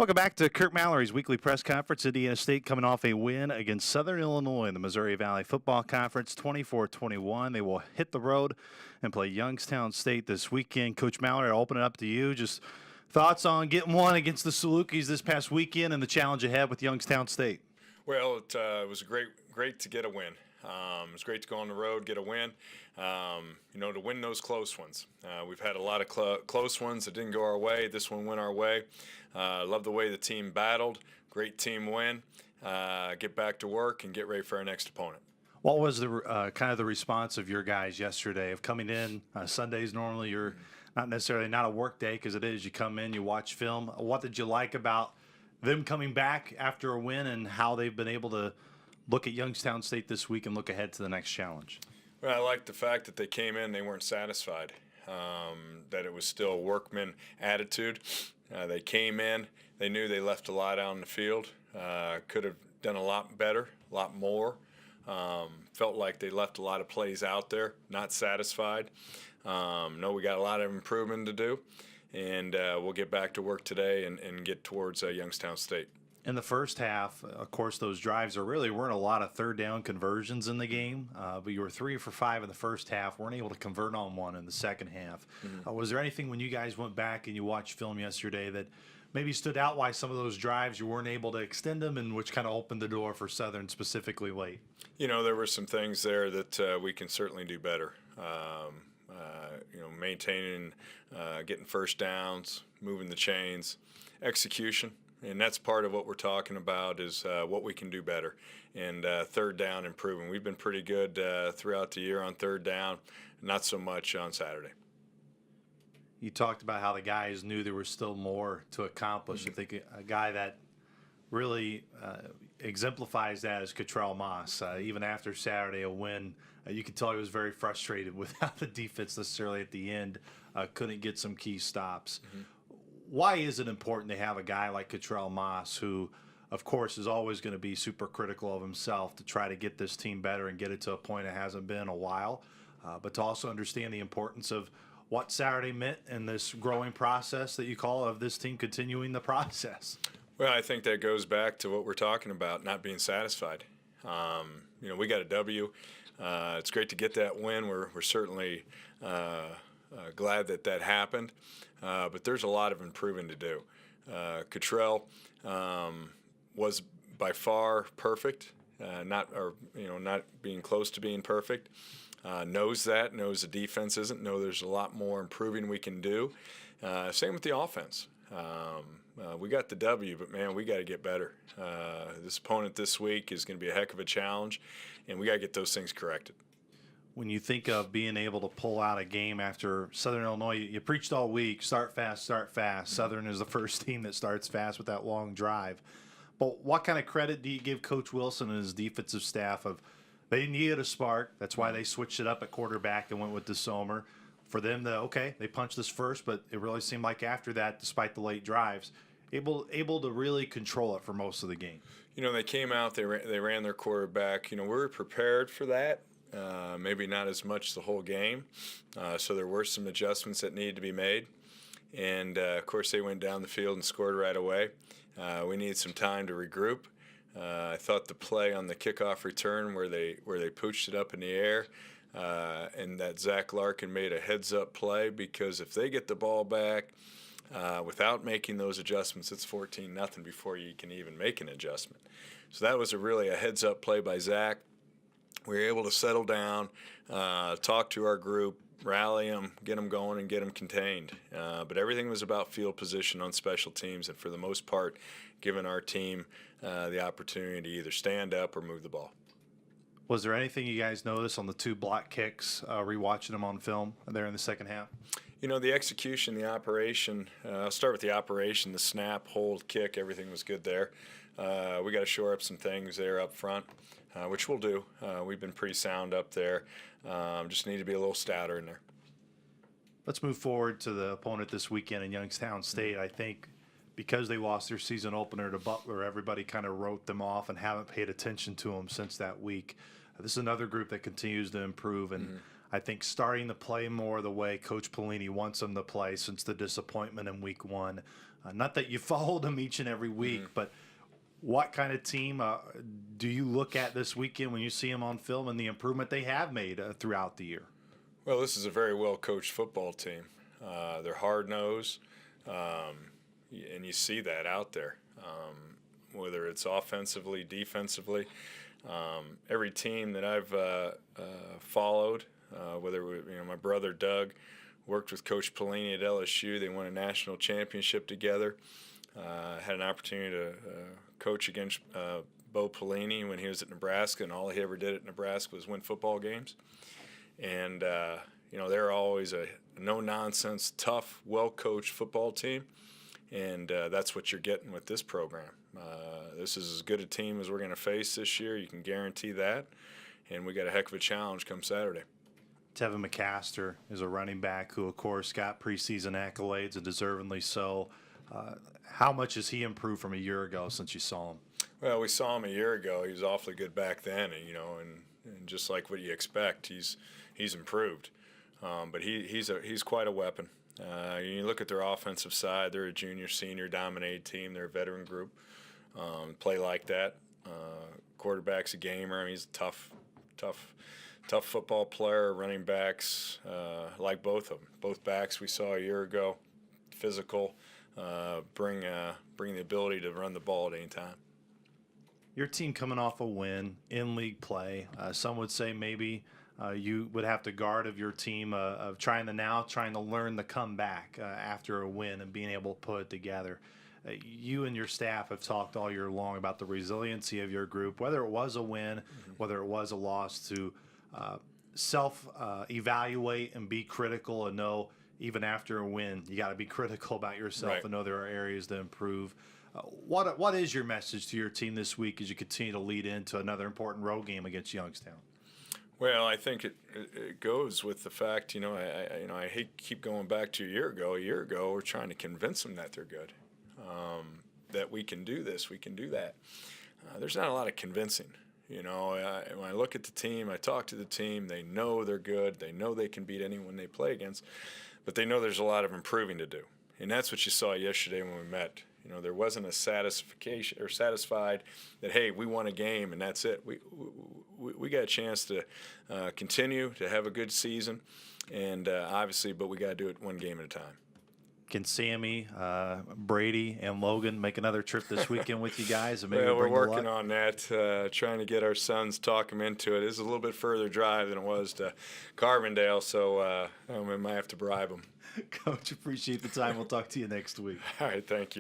Welcome back to Curt Mallory's weekly press conference. Indiana State coming off a win against Southern Illinois in the Missouri Valley Football Conference, 24-21. They will hit the road and play Youngstown State this weekend. Coach Mallory, I'll open it up to you. Just thoughts on getting one against the Salukis this past weekend and the challenge ahead with Youngstown State. Well, it was great to get a win. It was great to go on the road, get a win. To win those close ones. We've had a lot of close ones that didn't go our way. This one went our way. Love the way the team battled. Great team win. Get back to work and get ready for our next opponent. What was the kind of the response of your guys yesterday of coming in? Sundays normally you're not a work day because it is. You come in, you watch film. What did you like about them coming back after a win and how they've been able to look at Youngstown State this week and look ahead to the next challenge? Well, I like the fact that they came in, they weren't satisfied, that it was still a workman attitude. They came in, they knew they left a lot out on the field, could have done a lot better, a lot more. Felt like they left a lot of plays out there, not satisfied. No, we got a lot of improvement to do, and we'll get back to work today and get towards Youngstown State. In the first half, of course, those drives weren't a lot of third down conversions in the game, but you were 3 for 5 in the first half, weren't able to convert on one in the second half. Was there anything when you guys went back and you watched film yesterday that maybe stood out why some of those drives you weren't able to extend them and which kind of opened the door for Southern specifically late? There were some things there that we can certainly do better. Maintaining, getting first downs, moving the chains, execution. And that's part of what we're talking about is what we can do better. And third down improving. We've been pretty good throughout the year on third down, not so much on Saturday. You talked about how the guys knew there was still more to accomplish. I think a guy that really exemplifies that is Cottrell Moss. Even after Saturday, a win, you could tell he was very frustrated with how the defense necessarily at the end couldn't get some key stops. Why is it important to have a guy like Cottrell Moss who, of course, is always going to be super critical of himself to try to get this team better and get it to a point it hasn't been in a while, but to also understand the importance of what Saturday meant in this growing process that you call of this team continuing the process? Well, I think that goes back to what we're talking about, not being satisfied. We got a W. It's great to get that win. We're certainly glad that happened. But there's a lot of improving to do. Cottrell was by far perfect, not being close to being perfect. Knows the defense isn't. There's a lot more improving we can do. Same with the offense. We got the W, but man, we got to get better. This opponent this week is going to be a heck of a challenge, and we got to get those things corrected. When you think of being able to pull out a game after Southern Illinois, you preached all week, start fast, start fast. Southern is the first team that starts fast with that long drive. But what kind of credit do you give Coach Wilson and his defensive staff of they needed a spark, that's why they switched it up at quarterback and went with DeSomer. For them they punched this first, but it really seemed like after that, despite the late drives, able to really control it for most of the game. They came out, they ran their quarterback. We were prepared for that. Maybe not as much the whole game, so there were some adjustments that needed to be made, and of course they went down the field and scored right away. We needed some time to regroup. I thought the play on the kickoff return where they pooched it up in the air, and that Zach Larkin made a heads-up play, because if they get the ball back without making those adjustments, it's 14-0 before you can even make an adjustment. So that was really a heads-up play by Zach. We were able to settle down, talk to our group, rally them, get them going, and get them contained. But everything was about field position on special teams, and for the most part, giving our team the opportunity to either stand up or move the ball. Was there anything you guys noticed on the 2 block kicks, rewatching them on film there in the second half? The execution, the operation, I'll start with the operation, the snap, hold, kick, everything was good there. We got to shore up some things there up front. Which we'll do. We've been pretty sound up there. Just need to be a little stouter in there. Let's move forward to the opponent this weekend in Youngstown State. I think because they lost their season opener to Butler, everybody kind of wrote them off and haven't paid attention to them since that week. This is another group that continues to improve, and I think starting to play more the way Coach Pelini wants them to play since the disappointment in week 1. Not that you followed them each and every week, but what kind of team do you look at this weekend when you see them on film and the improvement they have made throughout the year? Well, this is a very well-coached football team. They're hard-nosed, and you see that out there, whether it's offensively, defensively. Every team that I've followed, whether my brother Doug worked with Coach Pelini at LSU. They won a national championship together. Had an opportunity to coach against Bo Pelini when he was at Nebraska, and all he ever did at Nebraska was win football games. And they're always a no-nonsense, tough, well-coached football team, and that's what you're getting with this program. This is as good a team as we're going to face this year. You can guarantee that, and we got a heck of a challenge come Saturday. Tevin McCaster is a running back who, of course, got preseason accolades, and deservingly so. How much has he improved from a year ago since you saw him? Well, we saw him a year ago. He was awfully good back then, and just like what you expect, he's improved. But he's quite a weapon. You look at their offensive side; they're a junior, senior dominated team. They're a veteran group. Play like that. Quarterback's a gamer. I mean, he's a tough football player. Running backs, like both of them. Both backs we saw a year ago, physical, bring the ability to run the ball at any time. Your team coming off a win in league play. Some would say maybe you would have to guard of your team of trying to learn the comeback after a win and being able to put it together. You and your staff have talked all year long about the resiliency of your group, whether it was a win, whether it was a loss, to self-evaluate and be critical and know even after a win, you got to be critical about yourself and know there are areas to improve. What is your message to your team this week as you continue to lead into another important road game against Youngstown? Well, I think it goes with the fact, I hate to keep going back to a year ago. A year ago, we're trying to convince them that they're good, that we can do this, we can do that. There's not a lot of convincing. When I look at the team, I talk to the team, they know they're good, they know they can beat anyone they play against, but they know there's a lot of improving to do. And that's what you saw yesterday when we met. There wasn't a satisfied that, hey, we won a game and that's it. We got a chance to continue to have a good season, and obviously, but we got to do it one game at a time. Can Sammy, Brady, and Logan make another trip this weekend with you guys? And maybe we're bring working on that, trying to get our sons, talk them into it. It's a little bit further drive than it was to Carbondale, so we might have to bribe them. Coach, appreciate the time. We'll talk to you next week. All right, thank you.